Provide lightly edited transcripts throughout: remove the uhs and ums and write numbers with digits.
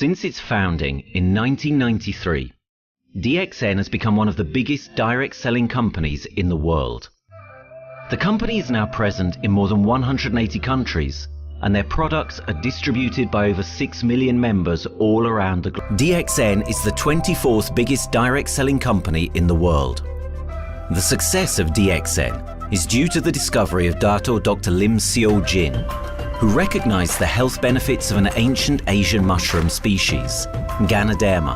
Since its founding in 1993, DXN has become one of the biggest direct selling companies in the world. The company is now present in more than 180 countries, and their products are distributed by over 6 million members all around the globe. DXN is the 24th biggest direct selling company in the world. The success of DXN is due to the discovery of Dr. Lim Seo Jin, who recognized the health benefits of an ancient Asian mushroom species, Ganoderma,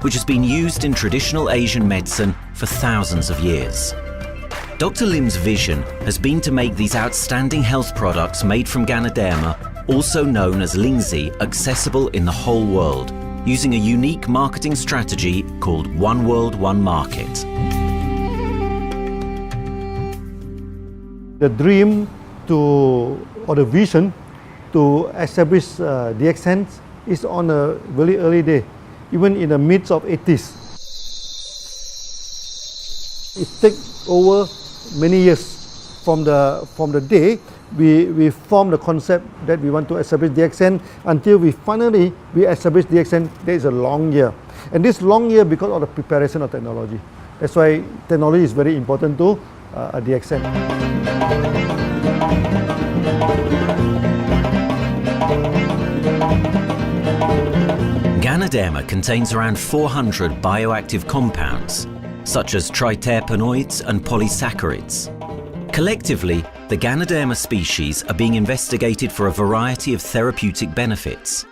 which has been used in traditional Asian medicine for thousands of years. Dr. Lim's vision has been to make these outstanding health products made from Ganoderma, also known as Lingzi, accessible in the whole world, using a unique marketing strategy called One World, One Market. The dream or the vision to establish DXN is on a very early day, even in the midst of 80s. It takes over many years from the day we formed the concept that we want to establish DXN until we finally establish DXN. There is a long year, and this long year because of the preparation of technology. That's why technology is very important to DXN. Ganoderma contains around 400 bioactive compounds, such as triterpenoids and polysaccharides. Collectively, the Ganoderma species are being investigated for a variety of therapeutic benefits: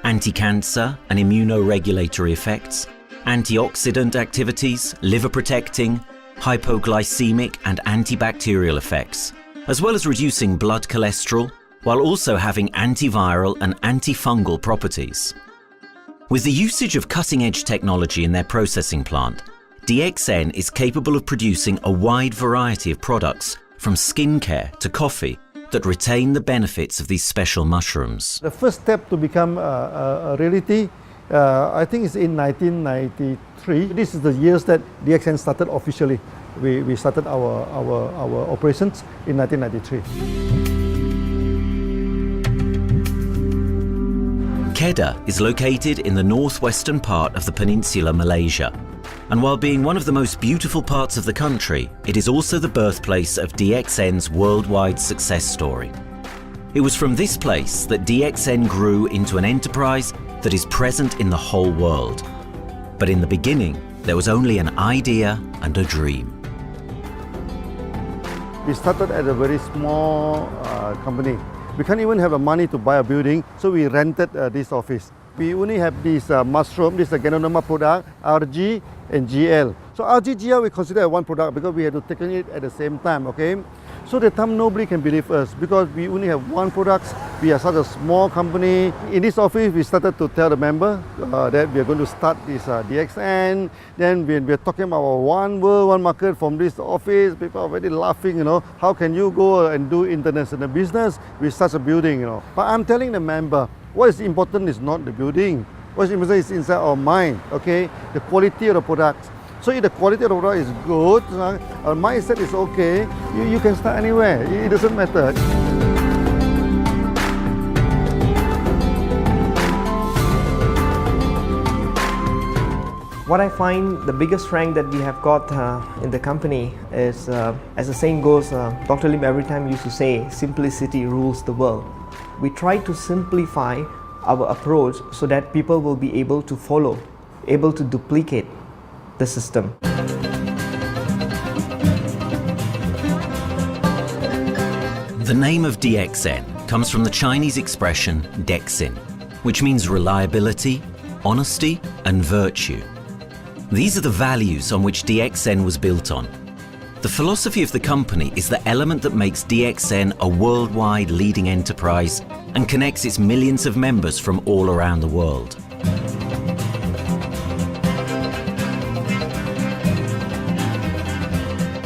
anti-cancer and immunoregulatory effects, antioxidant activities, liver protecting, hypoglycemic and antibacterial effects, as well as reducing blood cholesterol, while also having antiviral and antifungal properties. With the usage of cutting-edge technology in their processing plant, DXN is capable of producing a wide variety of products, from skincare to coffee, that retain the benefits of these special mushrooms. The first step to become a reality, I think, is in 1993. This is the years that DXN started officially. We started our operations in 1993. Kedah is located in the northwestern part of the peninsula Malaysia, and while being one of the most beautiful parts of the country, it is also the birthplace of DXN's worldwide success story. It was from this place that DXN grew into an enterprise that is present in the whole world. But in the beginning, there was only an idea and a dream. We started at a very small company. We can't even have the money to buy a building, so we rented this office. We only have this mushroom, this Ganoderma product, RG and GL. So RG, GL we consider one product because we had to take it at the same time, okay? So the time nobody can believe us because we only have one product. We are such a small company. In this office, we started to tell the member that we are going to start this DXN. Then we are talking about one world, one market from this office. People are very laughing, how can you go and do international business with such a building, But I'm telling the member, what is important is not the building. What is important is inside our mind, okay? The quality of the product. So if the quality of the product is good, our mindset is okay, you can start anywhere. It doesn't matter. What I find the biggest strength that we have got in the company is, as the saying goes, Dr. Lim every time used to say, simplicity rules the world. We try to simplify our approach so that people will be able to follow, able to duplicate the system. The name of DXN comes from the Chinese expression DXN, which means reliability, honesty, and virtue. These are the values on which DXN was built on. The philosophy of the company is the element that makes DXN a worldwide leading enterprise and connects its millions of members from all around the world.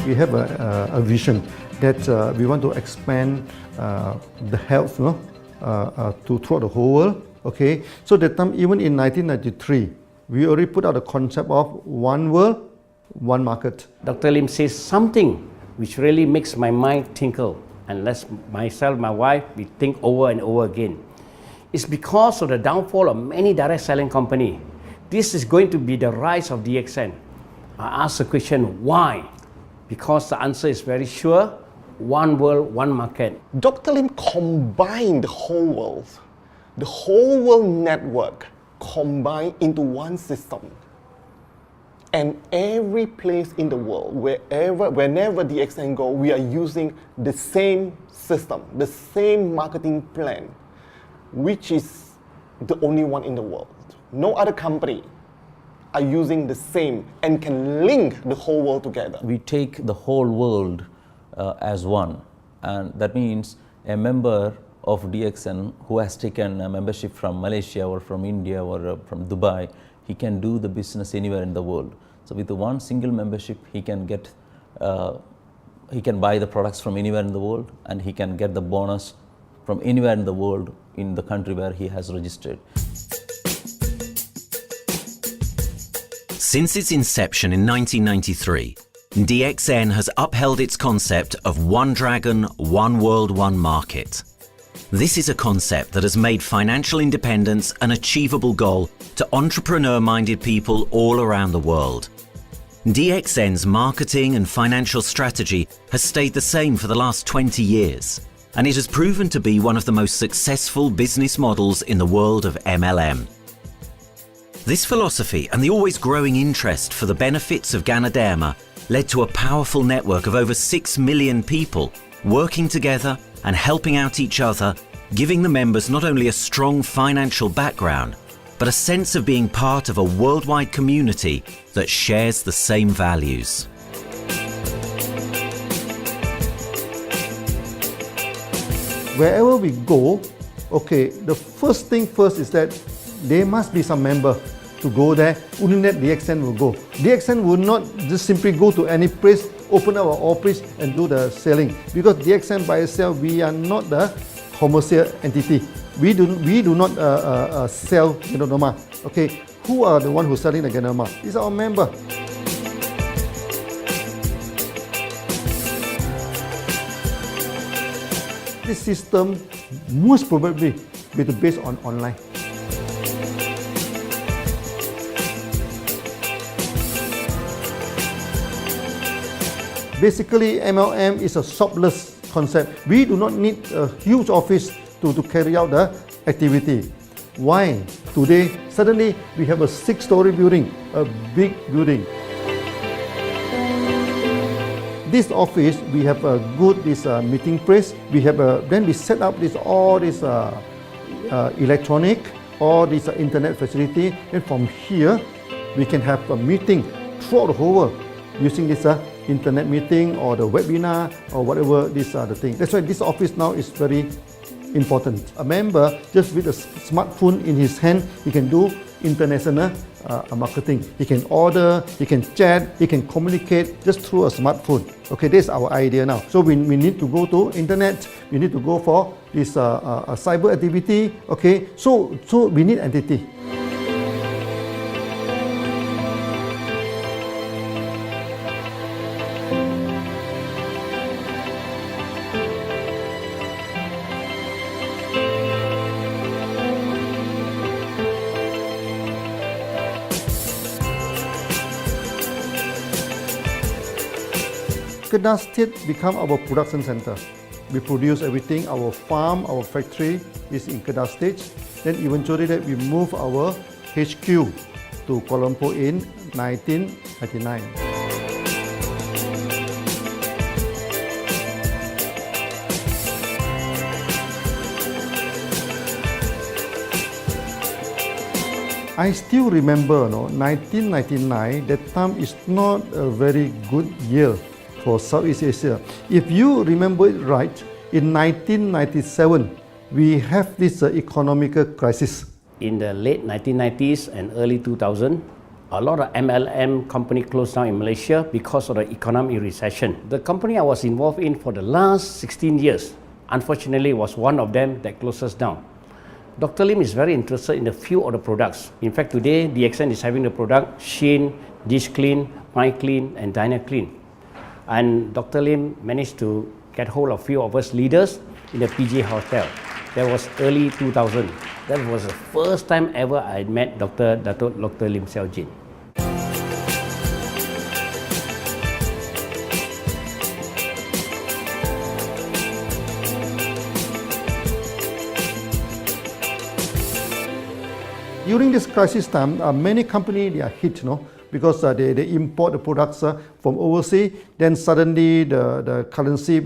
We have a vision that we want to expand the health to throughout the whole world. Okay, so that time, even in 1993, we already put out the concept of one world, one market. Dr. Lim says something which really makes my mind tinkle, and lets myself, my wife, we think over and over again. It's because of the downfall of many direct selling companies. This is going to be the rise of DXN. I ask the question, why? Because the answer is very sure, one world, one market. Dr. Lim combined the whole world network combined into one system. And every place in the world, whenever DXN go, we are using the same system, the same marketing plan, which is the only one in the world. No other company are using the same and can link the whole world together. We take the whole world as one, and that means a member of DXN who has taken a membership from Malaysia or from India or from Dubai, he can do the business anywhere in the world. So with the one single membership, he can get, he can buy the products from anywhere in the world, and he can get the bonus from anywhere in the world in the country where he has registered. Since its inception in 1993, DXN has upheld its concept of one dragon, one world, one market. This is a concept that has made financial independence an achievable goal to entrepreneur-minded people all around the world. DXN's marketing and financial strategy has stayed the same for the last 20 years, and it has proven to be one of the most successful business models in the world of MLM. This philosophy and the always growing interest for the benefits of Ganoderma led to a powerful network of over 6 million people working together and helping out each other, giving the members not only a strong financial background, but a sense of being part of a worldwide community that shares the same values. Wherever we go, okay, the first thing first is that there must be some member to go there. Only that DXN will go. DXN will not just simply go to any place, open up our office and do the selling. Because DXN by itself, we are not the commercial entity. We do not sell Ganoderma. Okay, who are the one who's selling the Ganoderma? These are our member. This system most probably will be based on online. Basically, MLM is a shopless concept. We do not need a huge office to carry out the activity. Why? Today, suddenly we have a 6-story building, a big building. This office, we have a good meeting place. We have then we set up all this electronic, all this internet facility, and from here we can have a meeting throughout the whole world using this internet meeting or the webinar or whatever these are the things. That's why this office now is very important. A member, just with a smartphone in his hand, he can do international marketing. He can order, he can chat, he can communicate just through a smartphone. Okay, that's our idea now. So we need to go to internet, we need to go for this cyber activity. Okay, so we need entity. Kedah State become our production center. We produce everything. Our farm, our factory is in Kedah State. Then eventually that we move our HQ to Kuala Lumpur in 1999. I still remember, 1999, that time is not a very good year for Southeast Asia. If you remember it right, in 1997, we have this economical crisis. In the late 1990s and early 2000, a lot of MLM company closed down in Malaysia because of the economic recession. The company I was involved in for the last 16 years, unfortunately, was one of them that closes down. Dr. Lim is very interested in a few of the products. In fact, today, DXN is having the product Sheen, Dish Clean, My Clean, and Diner Clean. And Dr. Lim managed to get hold of a few of us leaders in the PJ Hotel. That was early 2000. That was the first time ever I met Dr. Lim Xiaojin. During this crisis time, many companies they are hit, because they import the products from overseas. Then suddenly the currency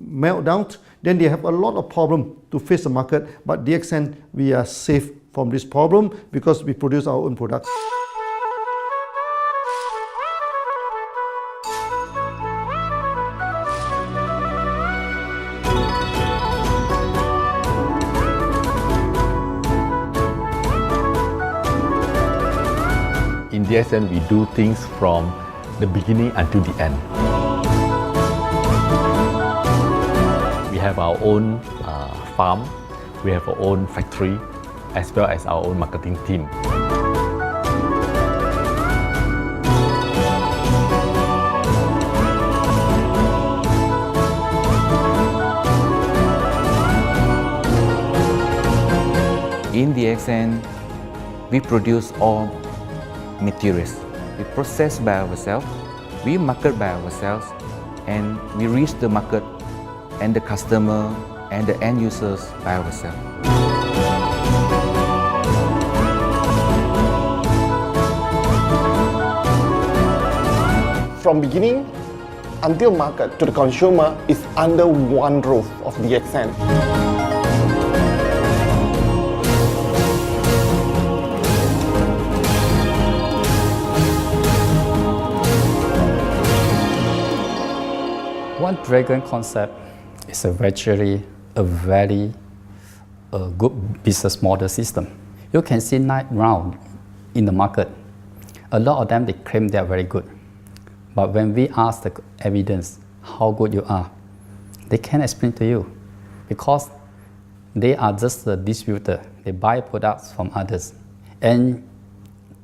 melt down. Then they have a lot of problem to face the market. But DXN, we are safe from this problem because we produce our own products. In DXN, we do things from the beginning until the end. We have our own farm, we have our own factory, as well as our own marketing team. In DXN, we produce all materials. We process by ourselves, we market by ourselves, and we reach the market and the customer and the end users by ourselves. From beginning until market to the consumer is under one roof of DXN. One Dragon concept is actually a very good business model system. You can see right now in the market, a lot of them they claim they are very good. But when we ask the evidence how good you are, they can't explain to you because they are just a distributor. They buy products from others. And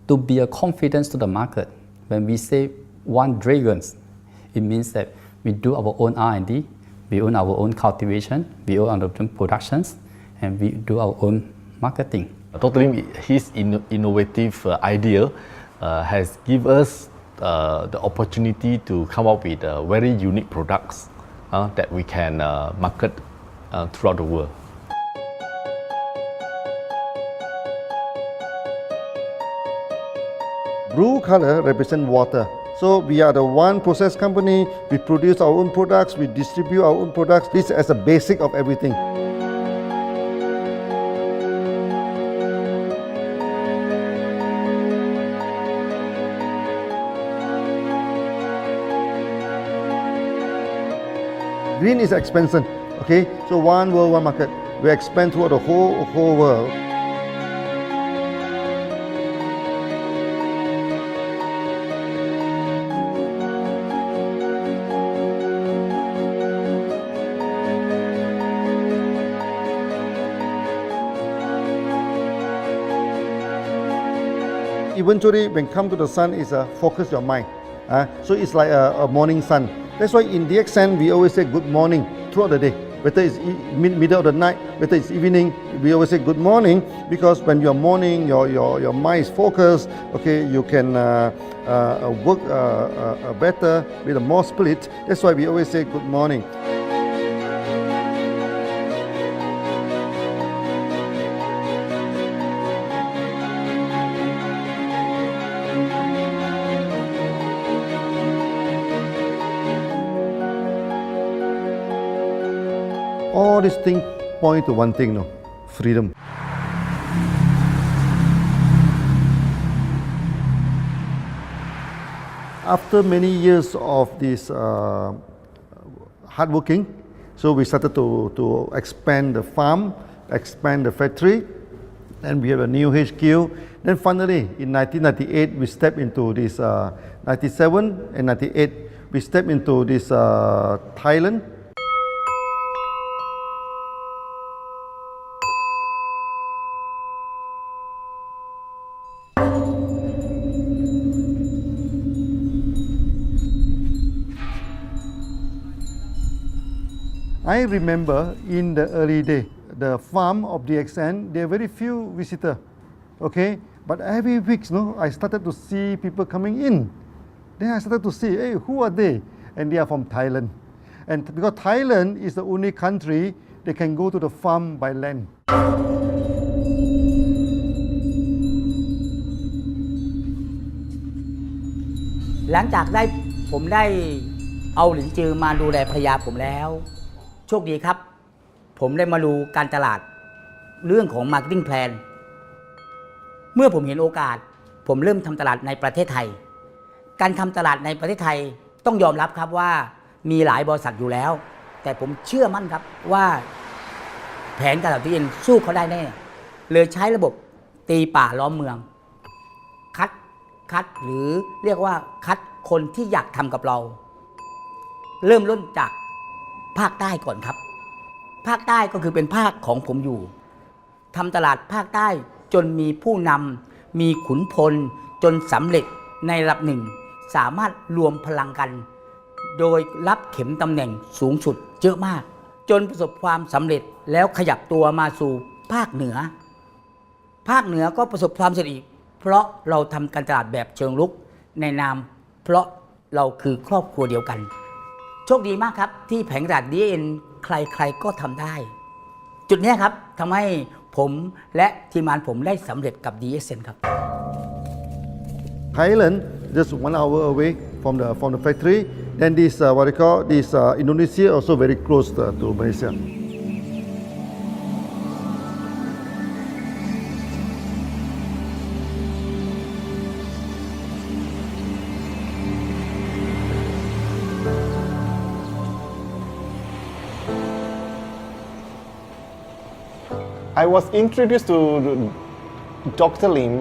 to be a confidence to the market, when we say One Dragons, it means that we do our own R&D, we own our own cultivation, we own our own productions, and we do our own marketing. Dr. Lim, his innovative idea has given us the opportunity to come up with very unique products that we can market throughout the world. Blue color represents water. So we are the one process company, we produce our own products, we distribute our own products. This is as a basic of everything. Green is expansion, okay? So one world, one market. We expand throughout the whole world. Eventually, when come to the sun, is focus your mind. So it's like a morning sun. That's why in DXN, we always say good morning throughout the day. Whether it's middle of the night, whether it's evening, we always say good morning because when you're morning, your mind is focused. Okay, you can work better with a more spirit. That's why we always say good morning. All these things point to one thing, freedom. After many years of this hard working, so we started to expand the farm, expand the factory, and we have a new HQ. Then finally, in 1998, we stepped into this, 97 and 98, we stepped into this Thailand. I remember in the early day, the farm of DXN, there are very few visitors, okay? But every week, I started to see people coming in. Then I started to see, hey, who are they? And they are from Thailand. And because Thailand is the only country they can go to the farm by land. หลังจากผมได้เอาหลินจือมาดูแลภรรยาผมแล้วโชคดีครับผมได้มาดูการตลาดเรื่องของ Marketing Plan เมื่อผมเห็นโอกาสผมเริ่มทำตลาดในประเทศไทยการทำตลาดในประเทศไทยต้องยอมรับครับว่ามีหลายบริษัทอยู่แล้วแต่ผมเชื่อมั่นครับว่าแผนการตลาดที่เอ็นสู้เขาได้แน่เลยใช้ระบบตีป่าล้อมเมืองคัดหรือเรียกว่าคัดคนที่อยากทำกับเราเริ่มต้นจากภาคใต้ก่อนครับภาคใต้ก็คือเป็นภาคของผมอยู่ทำตลาดภาคใต้จนมีผู้นำมีขุนพลจนสำเร็จในระดับหนึ่งสามารถรวมพลังกันโดยรับเข็มตำแหน่งสูงสุดเยอะมากจนประสบความสำเร็จแล้วขยับตัวมาสู่ภาคเหนือก็ประสบความสำเร็จอีกเพราะเราทำการตลาดแบบเชิงรุกในนามเพราะเราคือครอบครัวเดียวกันโชคดีมากครับที่แผงตลาด DXN ใครๆก็ทำได้จุดนี้ครับทำให้ผมและทีมงานผมได้สำเร็จกับ DXN ครับ Thailand just 1 hour away from the factory. Then this what they call this Indonesia also very close to Malaysia. I was introduced to Dr. Lim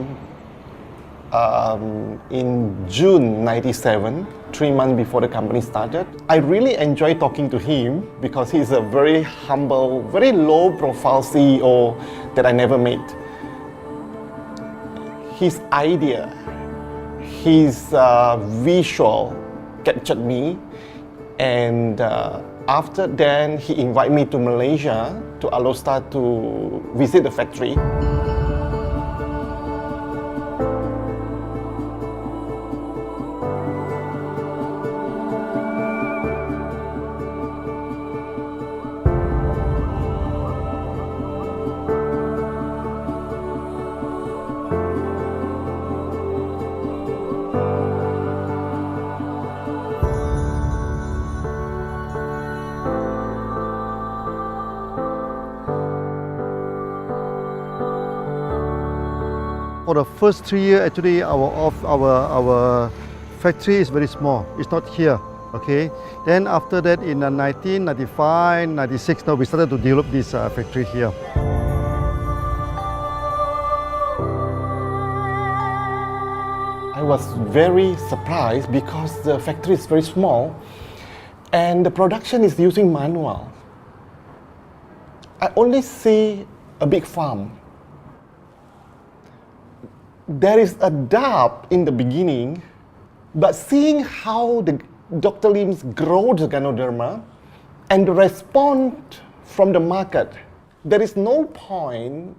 in June '97, 3 months before the company started. I really enjoy talking to him because he's a very humble, very low-profile CEO that I never met. His idea, his visual captured me, and after then he invited me to Malaysia to allow start to visit the factory. For the first 3 years, actually, our factory is very small. It's not here, okay? Then after that, in 1995, 96, now we started to develop this factory here. I was very surprised because the factory is very small and the production is using manual. I only see a big farm. There is a doubt in the beginning, but seeing how Dr. Lim's grow the Ganoderma and the response from the market, there is no point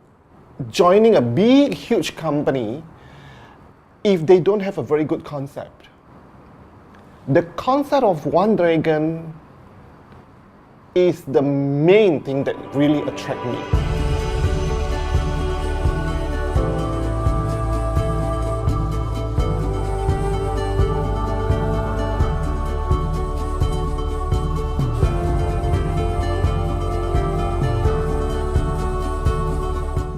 joining a big, huge company if they don't have a very good concept. The concept of One Dragon is the main thing that really attracts me.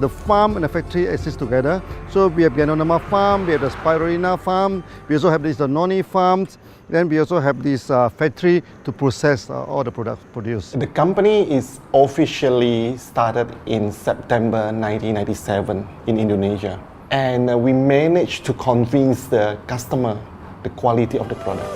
The farm and the factory exist together. So we have Ganoderma farm, we have the Spirulina farm, we also have the Noni farms, then we also have this factory to process all the products produced. The company is officially started in September 1997 in Indonesia. And we managed to convince the customer the quality of the product.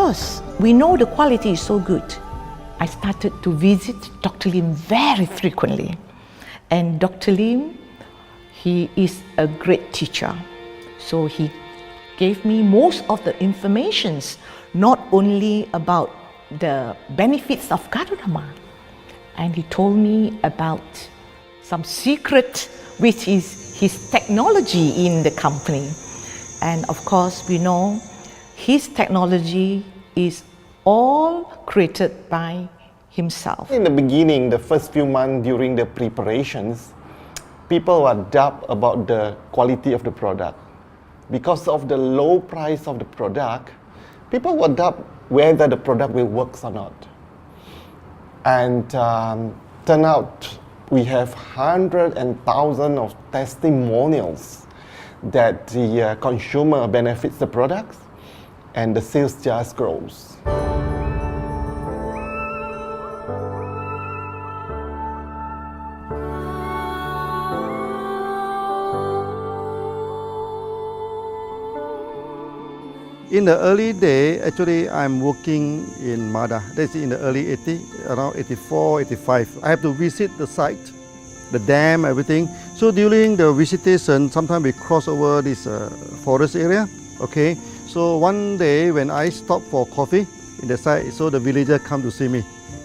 because we know the quality is so good, I started to visit Dr. Lim very frequently. And Dr. Lim, he is a great teacher. So he gave me most of the informations, not only about the benefits of Gadonama, and he told me about some secret, which is his technology in the company. And of course, we know his technology is all created by himself. In the beginning, the first few months during the preparations, people were doubt about the quality of the product. Because of the low price of the product, people were doubt whether the product will work or not. And turn out we have hundreds and thousands of testimonials that the consumer benefits the products and the sales just grows. In the early day, actually, I'm working in Mada. That's in the early 80s, around 84, 85. I have to visit the site, the dam, everything. So during the visitation, sometimes we cross over this forest area. Okay. So one day when I stop for coffee in the site, so the villagers come to see me.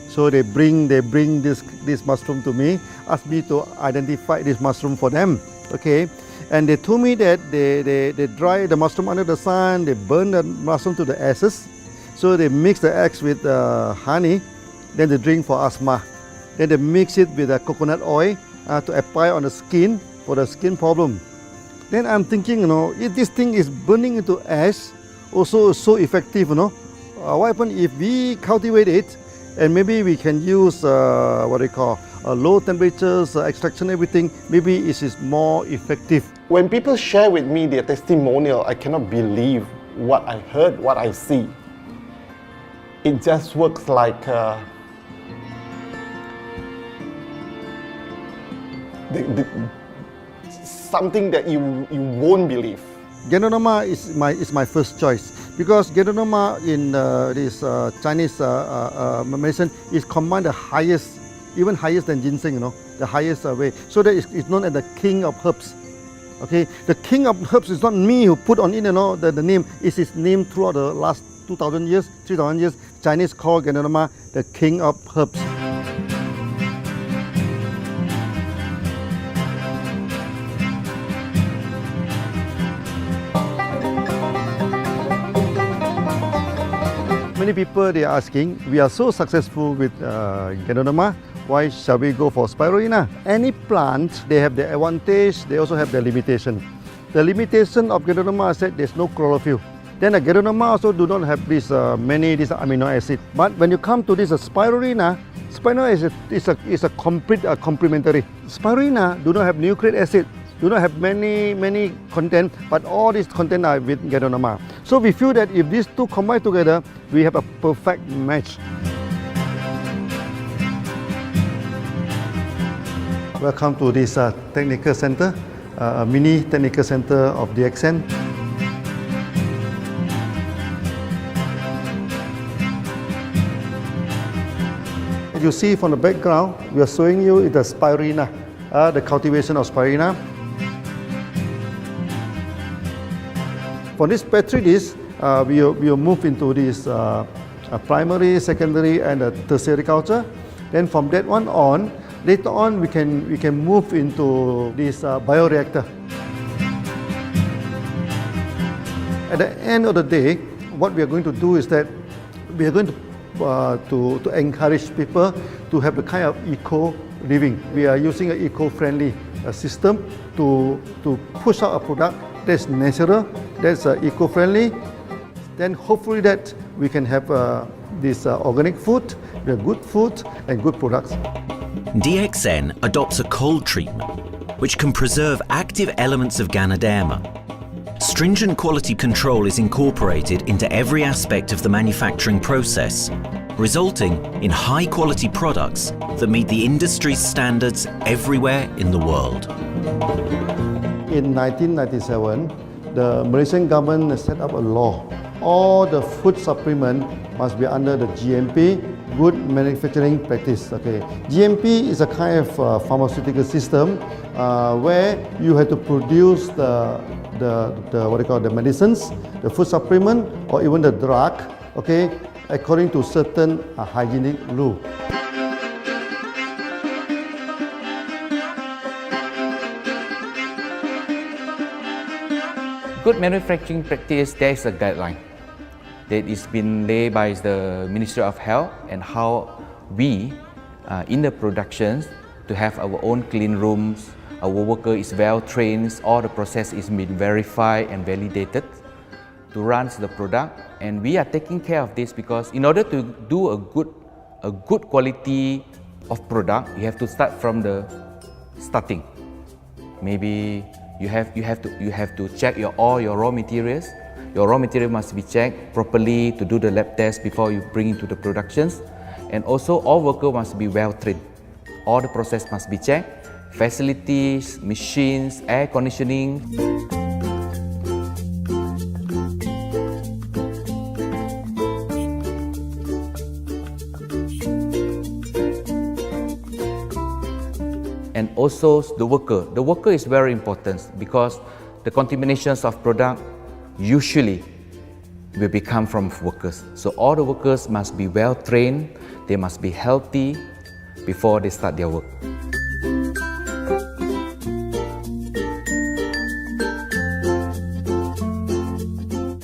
So they bring this mushroom to me, ask me to identify this mushroom for them. Okay. And they told me that they dry the mushroom under the sun, they burn the mushroom to the ashes. So they mix the eggs with honey, then they drink for asthma. Then they mix it with coconut oil to apply on the skin for the skin problem. Then I'm thinking, if this thing is burning into ash, also so effective, what happens if we cultivate it and maybe we can use low temperatures, extraction, everything, maybe it is more effective. When people share with me their testimonial, I cannot believe what I heard, what I see. It just works like something that you won't believe. Gadonama is my first choice because Gadonama in this Chinese medicine is combined the highest, even higher than ginseng, the highest way. So that it's known as the king of herbs. Okay, the king of herbs is not me who put on it, the name. It's his name throughout the last 2,000 years, 3,000 years. Chinese call Gadonama the king of herbs. Many people they are asking, we are so successful with Gadonama, why shall we go for spirulina? Any plant, they have the advantage, they also have the limitation. The limitation of Gadonama is that there's no chlorophyll. Then the Gadonama also do not have this many amino acid. But when you come to this spirulina, spirulina is a complete complementary. Spirulina do not have nucleic acid, do not have many content, but all these content are with Gadonama. So we feel that if these two combine together, we have a perfect match. Welcome to this technical center, a mini technical center of DXN. As you see from the background, we are showing you the spirulina, the cultivation of spirulina. For this petri dish, we will move into this primary, secondary, and tertiary culture. Then from that one on, later on we can move into this bioreactor. At the end of the day, what we are going to do is that we are going to encourage people to have the kind of eco living. We are using an eco-friendly system to push out a product that's natural, that's eco-friendly. Then hopefully that we can have this organic food, good food and good products. DXN adopts a cold treatment which can preserve active elements of Ganoderma. Stringent quality control is incorporated into every aspect of the manufacturing process, resulting in high-quality products that meet the industry's standards everywhere in the world. In 1997, the Malaysian government set up a law all the food supplement must be under the GMP, good manufacturing practice. Okay, GMP is a kind of pharmaceutical system where you have to produce the what they call the medicines, the food supplement, or even the drug. Okay, according to certain hygienic rule. Good manufacturing practice, there is a guideline that is been laid by the Ministry of Health, and how we in the productions to have our own clean rooms, our worker is well trained, all the process is been verified and validated to run the product, and we are taking care of this because in order to do a good quality of product, you have to start from the starting. Maybe you have to check all your raw materials. Your raw material must be checked properly to do the lab test before you bring into the productions. And also all workers must be well trained. All the process must be checked. Facilities, machines, air conditioning. And also the worker. The worker is very important because the contaminations of product usually will become from workers. So all the workers must be well trained, they must be healthy before they start their work.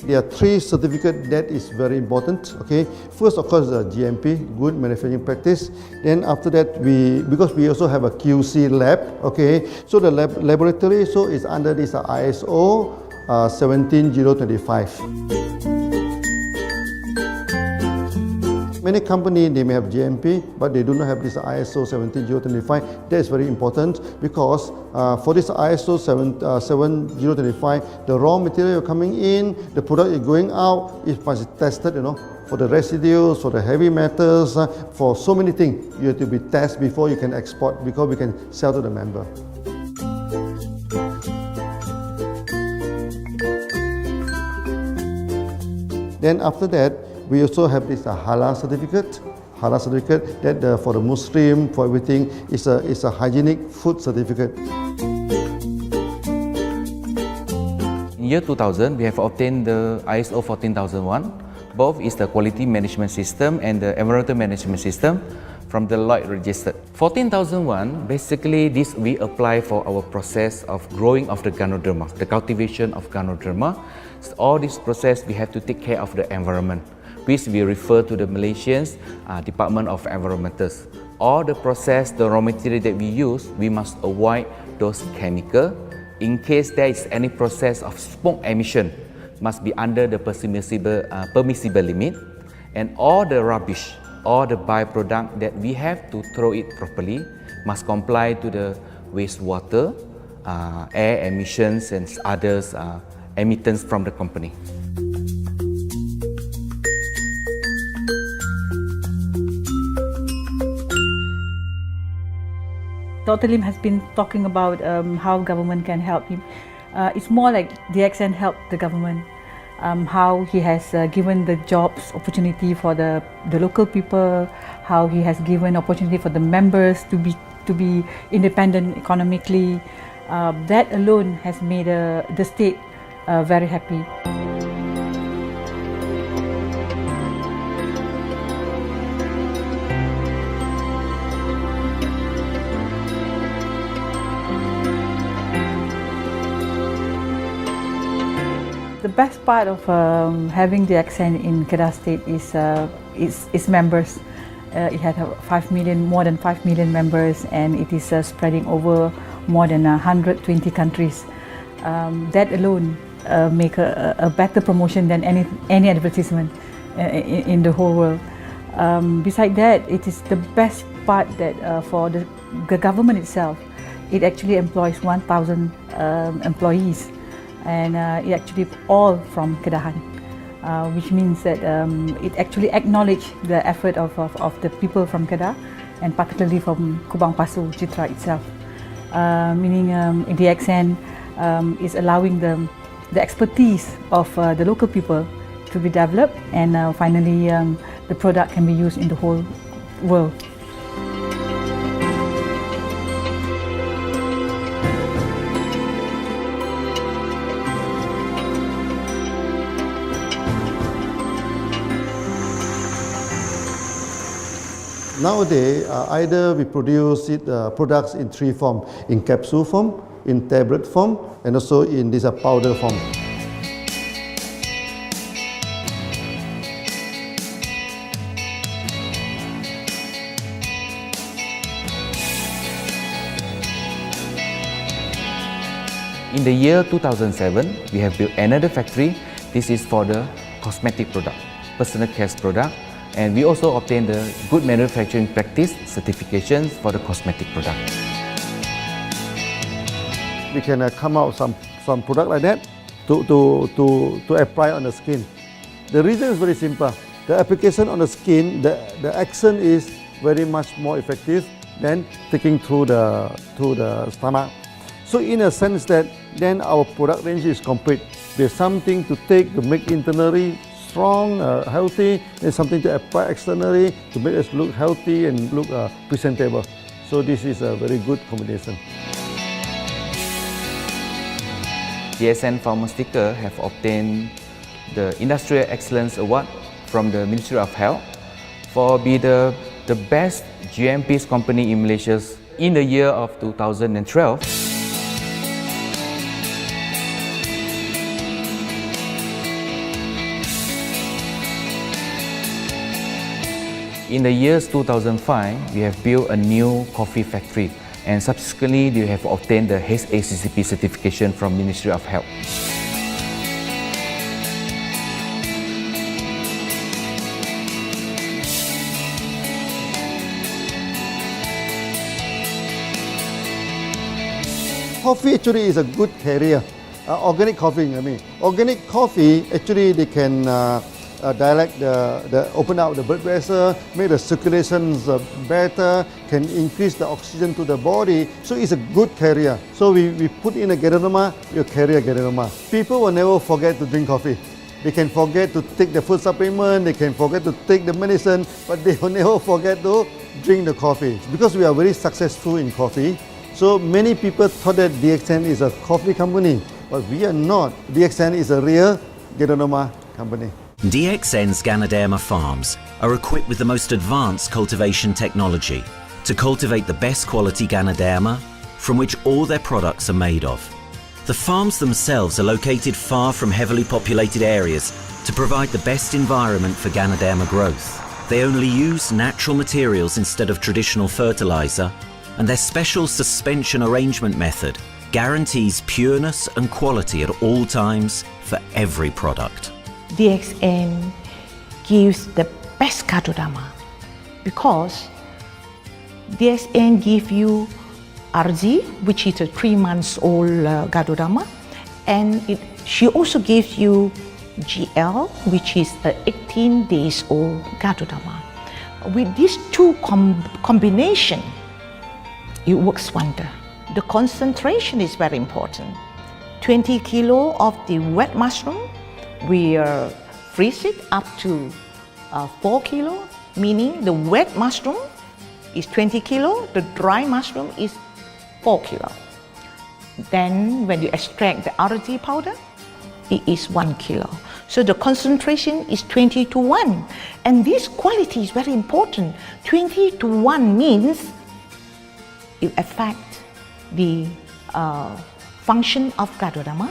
There are 3 certificates that is very important. Okay, first of course the GMP, good manufacturing practice. Then after that because we also have a QC lab. Okay, so the laboratory so is under this ISO 17025. Many companies, they may have GMP, but they do not have this ISO 17025. That is very important because for this ISO 7025, the raw material coming in, the product is going out, it must be tested, for the residues, for the heavy metals, for so many things. You have to be tested before you can export, because we can sell to the member. Then after that, we also have this halal certificate. Halal certificate that for the Muslim, for everything, is a hygienic food certificate. In year 2000, we have obtained the ISO 14001. Both is the quality management system and the environmental management system from the Lloyd registered. 14001, basically this we apply for our process of growing of the Ganoderma, the cultivation of Ganoderma. So all this process we have to take care of the environment, which we refer to the Malaysians Department of Environmentals. All the process, the raw material that we use, we must avoid those chemicals. In case there is any process of smoke emission, must be under the permissible limit, and all the rubbish, all the byproduct that we have to throw it properly must comply to the wastewater, air emissions and others emittance from the company. Dr. Lim has been talking about how government can help him. It's more like DXN helped the government, how he has given the jobs opportunity for the local people, how he has given opportunity for the members to be independent economically. That alone has made the state very happy. The best part of having DXN in Kedah State is its members. It had more than 5 million members, and it is spreading over more than 120 countries. That alone make a better promotion than any advertisement in the whole world. Besides that, it is the best part that for the government itself, it actually employs 1,000 employees. And it actually all from Kedahan, which means that it actually acknowledges the effort of the people from Kedah, and particularly from Kubang Pasu Citra itself. Meaning DXN is allowing the expertise of the local people to be developed, and finally the product can be used in the whole world. Nowadays, either we produce products in three forms: in capsule form, in tablet form, and also in this powder form. In the year 2007, we have built another factory. This is for the cosmetic product, personal care product, and we also obtained the Good Manufacturing Practice certifications for the cosmetic product. We can come out some product like that to apply on the skin. The reason is very simple. The application on the skin, the action is very much more effective than taking through the stomach. So in a sense that then our product range is complete. There's something to take to make internally strong, healthy, and something to apply externally to make us look healthy and look presentable. So this is a very good combination. DXN Pharmaceutical have obtained the Industrial Excellence Award from the Ministry of Health for being the best GMP company in Malaysia in the year of 2012. In the years 2005, we have built a new coffee factory, and subsequently we have obtained the HACCP certification from Ministry of Health. Coffee actually is a good carrier. Organic coffee, I mean. Organic coffee, actually they can dilate open up the blood vessel, make the circulations better, can increase the oxygen to the body. So it's a good carrier. So we put in a Ganoderma, you carry a Ganoderma. People will never forget to drink coffee. They can forget to take the food supplement, they can forget to take the medicine, but they will never forget to drink the coffee. Because we are very successful in coffee, so many people thought that DXN is a coffee company, but we are not. DXN is a real Ganoderma company. DXN's Ganoderma farms are equipped with the most advanced cultivation technology to cultivate the best quality Ganoderma from which all their products are made of. The farms themselves are located far from heavily populated areas to provide the best environment for Ganoderma growth. They only use natural materials instead of traditional fertilizer, and their special suspension arrangement method guarantees pureness and quality at all times for every product. DXN gives the best Ganoderma because DXN gives you RZ, which is a 3 months old Ganoderma, and she also gives you GL, which is a 18 days old Ganoderma. With these two combination, it works wonder. The concentration is very important. 20 kilo of the wet mushroom, we freeze it up to 4 kilo, meaning the wet mushroom is 20 kilo, the dry mushroom is 4 kilo. Then when you extract the RD powder, it is 1 kilo. So the concentration is 20 to 1. And this quality is very important. 20 to 1 means it affects the function of Ganoderma.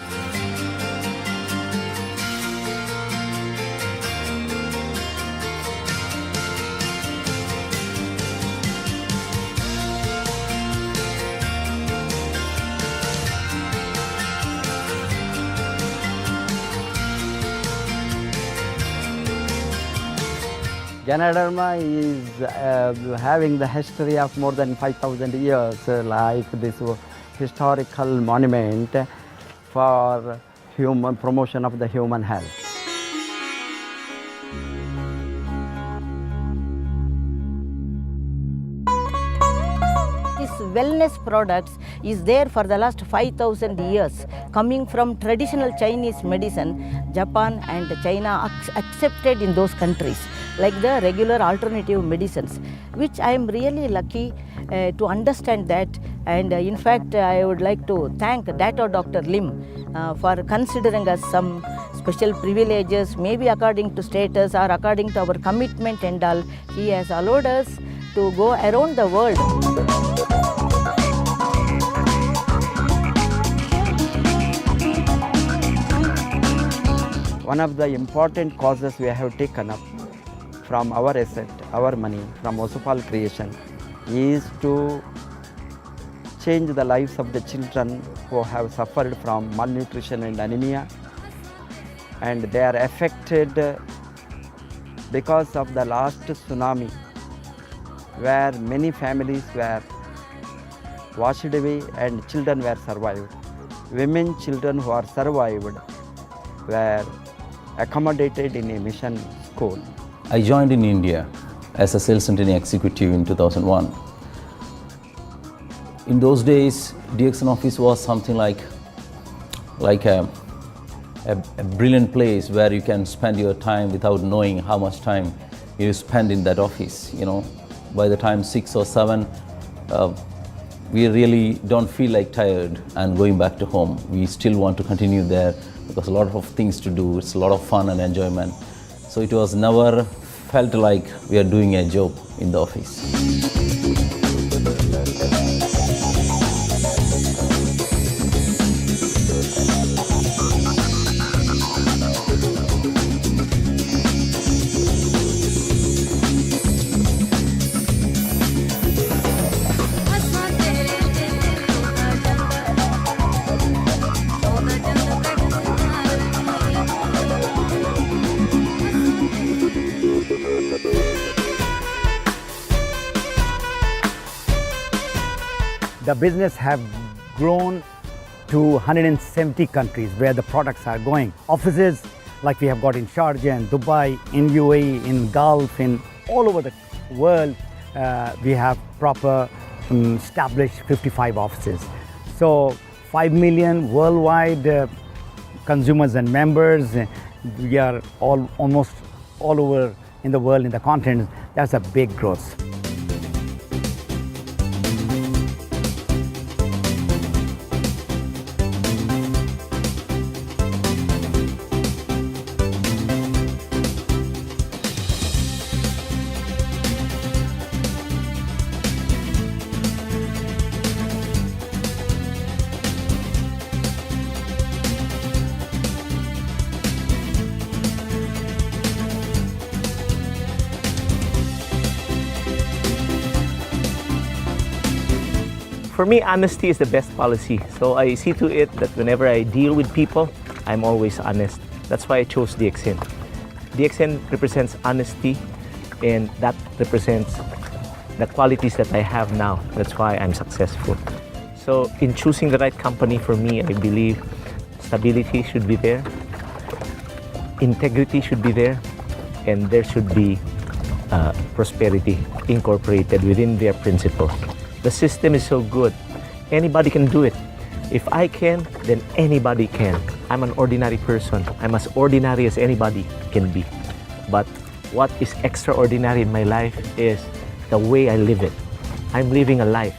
Ganoderma is having the history of more than 5,000 years, like this historical monument for human promotion of the human health. This wellness products is there for the last 5,000 years, coming from traditional Chinese medicine. Japan and China accepted in those countries, like the regular alternative medicines, which I am really lucky to understand that. And in fact, I would like to thank Dr. Lim for considering us some special privileges, maybe according to status or according to our commitment and all. He has allowed us to go around the world. One of the important causes we have taken up from our asset, our money, from Osopal creation, is to change the lives of the children who have suffered from malnutrition and anemia, and they are affected because of the last tsunami, where many families were washed away and children were survived. Women, children who are survived were accommodated in a mission school. I joined in India as a sales and training executive in 2001. In those days, DXN office was something like a brilliant place where you can spend your time without knowing how much time you spend in that office. You know, by the time 6 or 7, we really don't feel like tired and going back to home. We still want to continue there because a lot of things to do. It's a lot of fun and enjoyment. So it was never felt like we are doing a job in the office. The business have grown to 170 countries where the products are going. Offices like we have got in Sharjah and Dubai, in UAE, in Gulf, in all over the world, we have proper established 55 offices. So 5 million worldwide consumers and members. We are almost all over in the world, in the continent. That's a big growth. For me, honesty is the best policy. So I see to it that whenever I deal with people, I'm always honest. That's why I chose DXN. DXN represents honesty, and that represents the qualities that I have now. That's why I'm successful. So in choosing the right company for me, I believe stability should be there, integrity should be there, and there should be prosperity incorporated within their principle. The system is so good. Anybody can do it. If I can, then anybody can. I'm an ordinary person. I'm as ordinary as anybody can be. But what is extraordinary in my life is the way I live it. I'm living a life.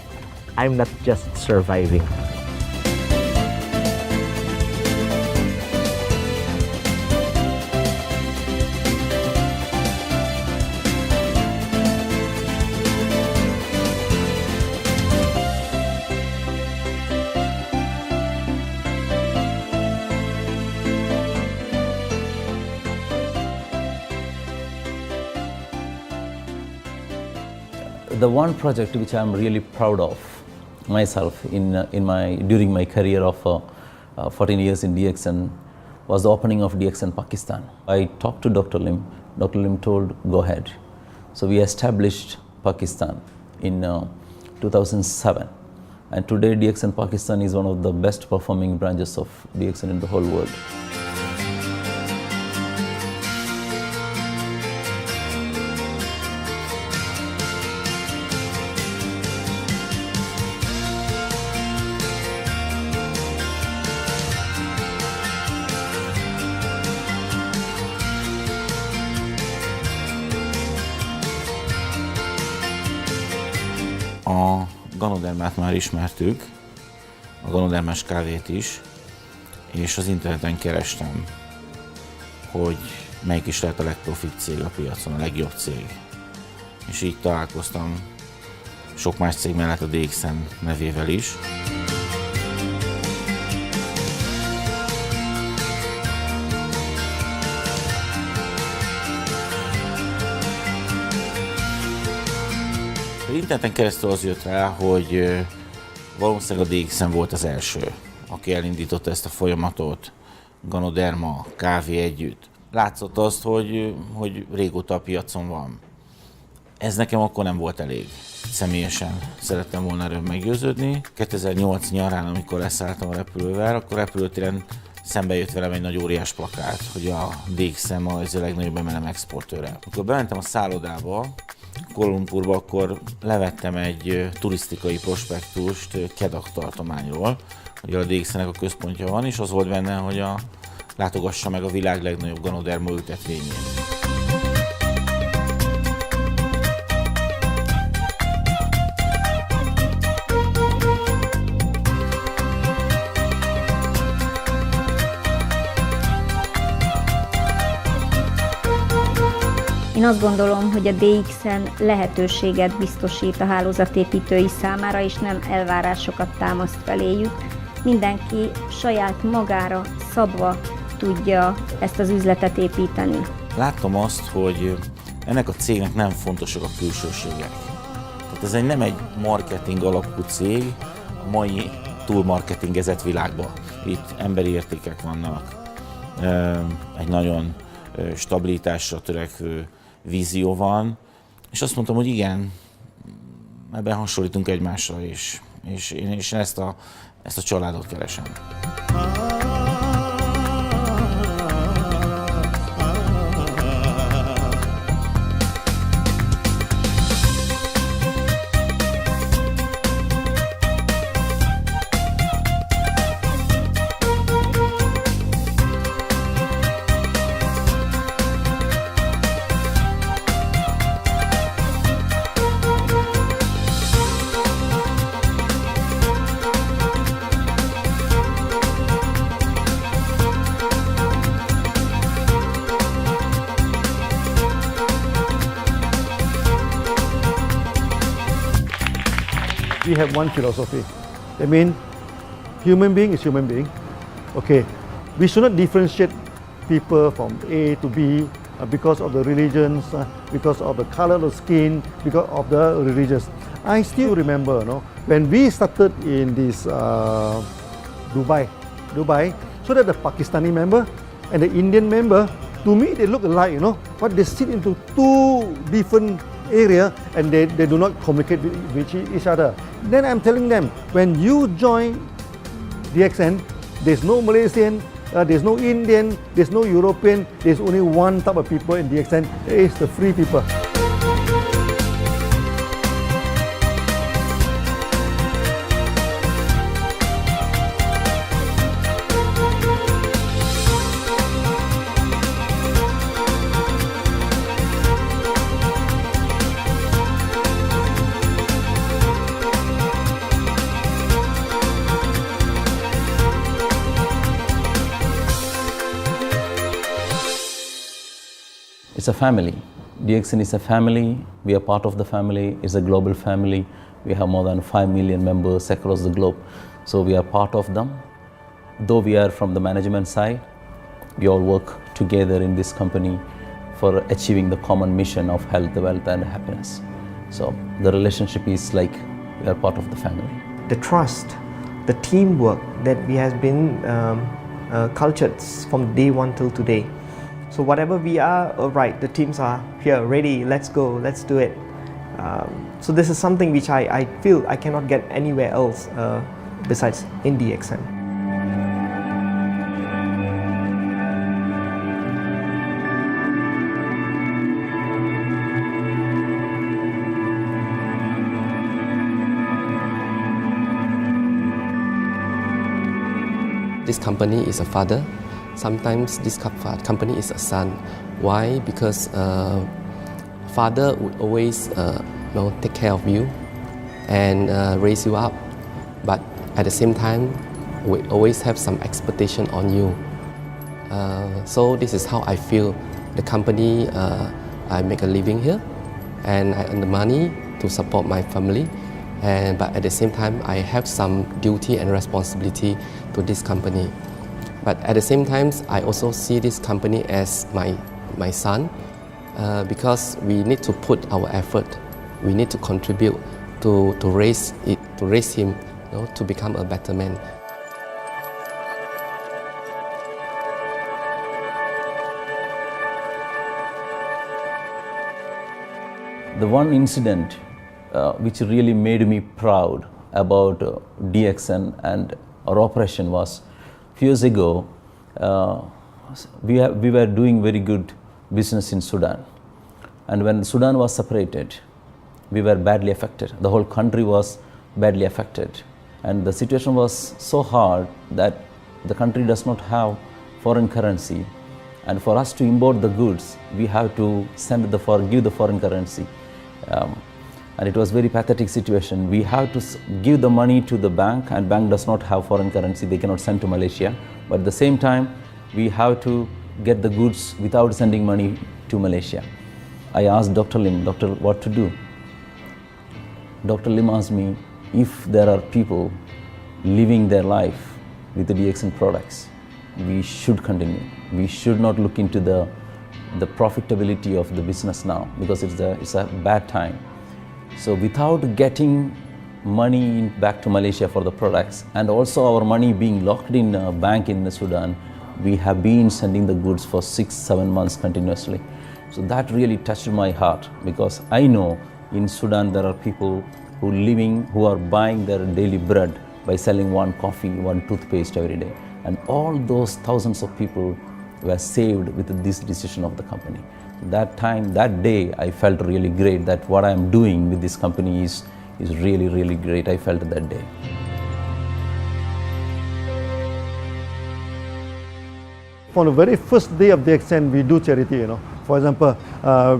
I'm not just surviving. The one project which I'm really proud of myself during my career of 14 years in DXN was the opening of DXN Pakistan. I talked to Dr. Lim. Dr. Lim told, go ahead. So we established Pakistan in 2007. And today DXN Pakistan is one of the best performing branches of DXN in the whole world. A ganodermát már ismertük, a ganodermás kávét is, és az interneten kerestem, hogy melyik is lehet a legprofit cég a piacon, a legjobb cég. És így találkoztam sok más cég mellett a DXN nevével is. Interneten keresztül az jött rá, hogy valószínűleg a DXN volt az első, aki elindította ezt a folyamatot, ganoderma, kávé együtt. Látszott azt, hogy régóta a piacon van. Ez nekem akkor nem volt elég. Személyesen szerettem volna erről meggyőződni. 2008 nyarán, amikor leszálltam a repülővel, akkor repülőtéren szembe jött velem egy nagy óriás plakát, hogy a DXN az a legnagyobb MLM exportőre. Amikor bementem a szállodába, Kuala Lumpurba, akkor levettem egy turisztikai prospektust Kedah tartományról, hogy a DXN-nek a központja van, és az volt benne, hogy látogassa meg a világ legnagyobb ganoderma ültetvényét. Én azt gondolom, hogy a DXN lehetőséget biztosít a hálózatépítői számára, és nem elvárásokat támaszt feléjük. Mindenki saját magára szabva tudja ezt az üzletet építeni. Láttam azt, hogy ennek a cégnek nem fontosak a külsőségek. Tehát ez nem egy marketing alapú cég a mai túlmarketingezett világban. Itt emberi értékek vannak, egy nagyon stabilitásra törekvő vízió van, és azt mondtam, hogy igen, ebben hasonlítunk egymásra, és én ezt a családot keresem. We have one philosophy. I mean, human being is human being. Okay, we should not differentiate people from A to B because of the religions, because of the color of the skin, because of the religions. I still remember, when we started in this Dubai, so that the Pakistani member and the Indian member, to me they look alike, but they sit into two different area and they do not communicate with each other. Then I'm telling them, when you join DXN, there's no Malaysian, there's no Indian, there's no European, there's only one type of people in DXN, it's the free people. It's a family. DXN is a family. We are part of the family. It's a global family. We have more than 5 million members across the globe. So we are part of them. Though we are from the management side, we all work together in this company for achieving the common mission of health, wealth and happiness. So the relationship is like we are part of the family. The trust, the teamwork that we has been cultured from day one till today. So whatever we are, right, the teams are here, ready, let's go, let's do it. So this is something which I feel I cannot get anywhere else besides in DXN. This company is a father. Sometimes this company is a son. Why? Because father would always take care of you, and raise you up. But at the same time, we always have some expectation on you. So this is how I feel. The company, I make a living here, and I earn the money to support my family. But at the same time, I have some duty and responsibility to this company. But at the same time, I also see this company as my son, because we need to put our effort. We need to contribute to raise him, to become a better man. The one incident which really made me proud about DXN and our operation was a few years ago. We were doing very good business in Sudan, and when Sudan was separated, we were badly affected. The whole country was badly affected, and the situation was so hard that the country does not have foreign currency, and for us to import the goods, we have to give the foreign currency. And it was very pathetic situation. We have to give the money to the bank, and bank does not have foreign currency. They cannot send to Malaysia. But at the same time, we have to get the goods without sending money to Malaysia. I asked Dr. Lim, doctor, what to do? Dr. Lim asked me if there are people living their life with the DXN products, we should continue. We should not look into the profitability of the business now, because it's a bad time. So without getting money back to Malaysia for the products, and also our money being locked in a bank in Sudan, we have been sending the goods for 6-7 months continuously. So that really touched my heart, because I know in Sudan there are people who are buying their daily bread by selling one coffee, one toothpaste every day. And all those thousands of people were saved with this decision of the company. That day, I felt really great that what I am doing with this company is really, really great. I felt that day. From the very first day of DXN, we do charity. For example,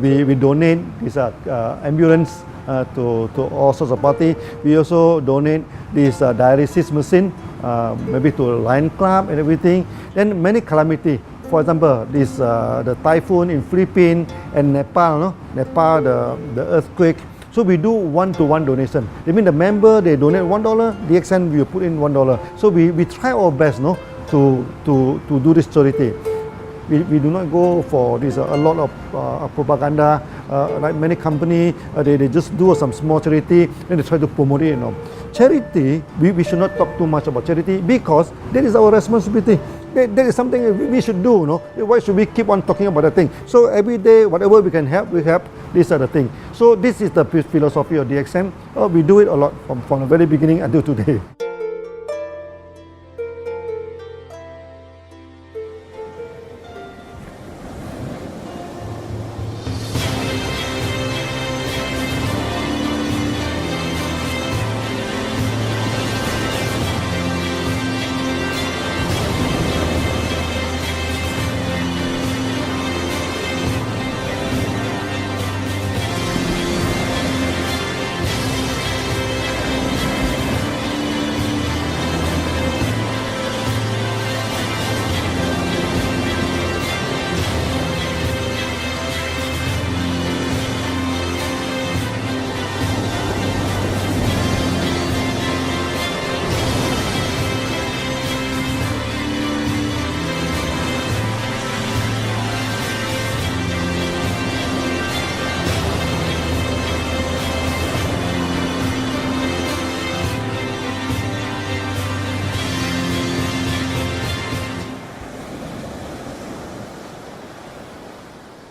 we donate this ambulance to all sorts of party. We also donate this dialysis machine, maybe to Lion Club and everything. Then many calamity. For example, the typhoon in Philippines and Nepal, the earthquake. So we do one-to-one donation. I mean, the member, they donate $1, DXN will put in $1. So we try our best, to do this charity. We do not go for this a lot of propaganda, like many companies. They just do some small charity and they try to promote it. Charity, we should not talk too much about charity, because that is our responsibility. That is something we should do. Why should we keep on talking about that thing? So every day, whatever we can help, we help. These are the things. So this is the philosophy of DXN. We do it a lot from the very beginning until today.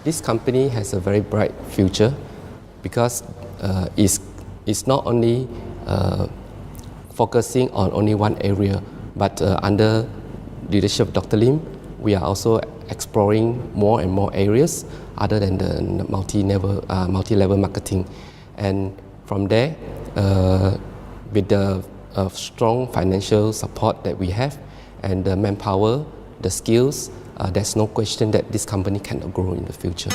This company has a very bright future, because it's not only focusing on only one area, but under leadership of Dr. Lim, we are also exploring more and more areas other than the multi-level marketing. And from there, with the strong financial support that we have and the manpower, the skills, there's no question that this company cannot grow in the future.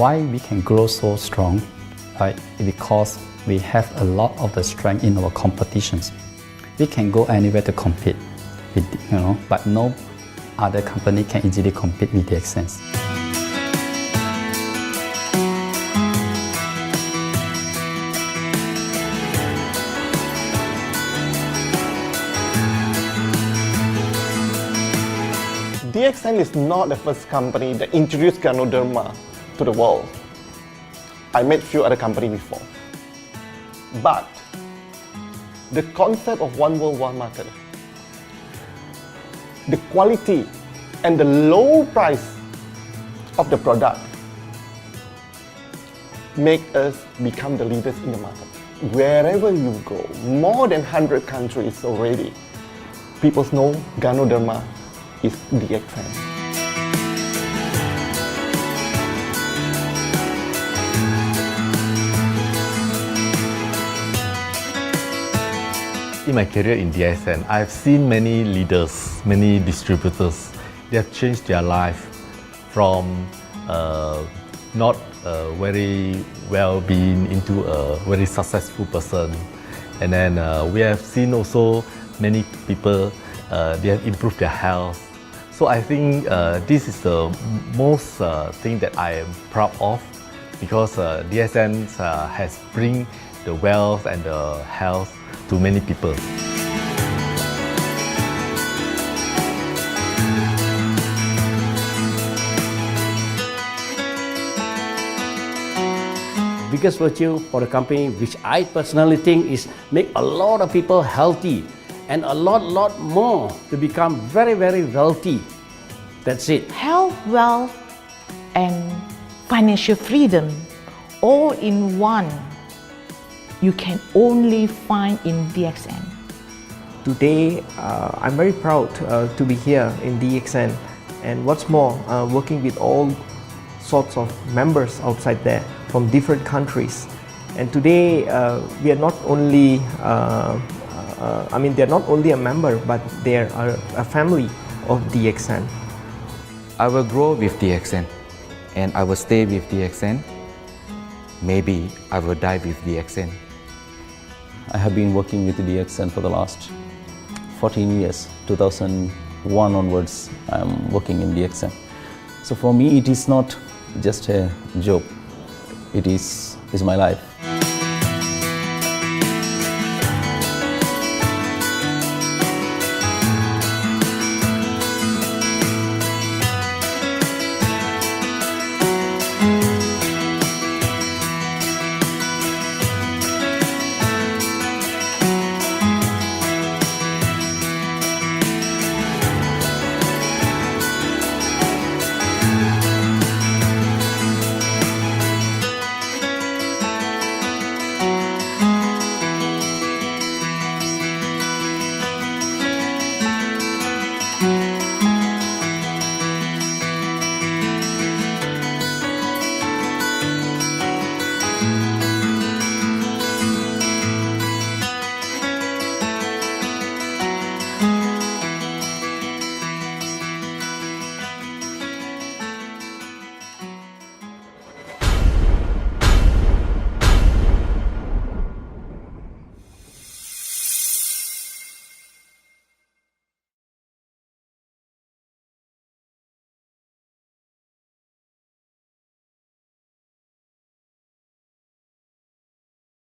Why we can grow so strong? Right? Because we have a lot of the strength in our competitions. We can go anywhere to compete, with, but no other company can easily compete with DXN. DXN is not the first company that introduced Ganoderma to the world. I met few other companies before. But the concept of one world, one market, the quality and the low price of the product make us become the leaders in the market. Wherever you go, more than 100 countries already, people know Ganoderma is DXN. In my career in DXN, I've seen many leaders, many distributors. They have changed their life from not very well-being into a very successful person. And then we have seen also many people, they have improved their health. So I think this is the most thing that I am proud of, because DXN has bring the wealth and the health to many people. Biggest virtue for the company, which I personally think is make a lot of people healthy and a lot more to become very wealthy. That's it. Health, wealth, and financial freedom all in one. You can only find in DXN. Today, I'm very proud to be here in DXN, and what's more, working with all sorts of members outside there from different countries. And today, we are not only, they're not only a member, but they're a family of DXN. I will grow with DXN, and I will stay with DXN. Maybe I will die with DXN. I have been working with DXN for the last 14 years. 2001 onwards, I am working in DXN. So for me, it is not just a job. It is my life.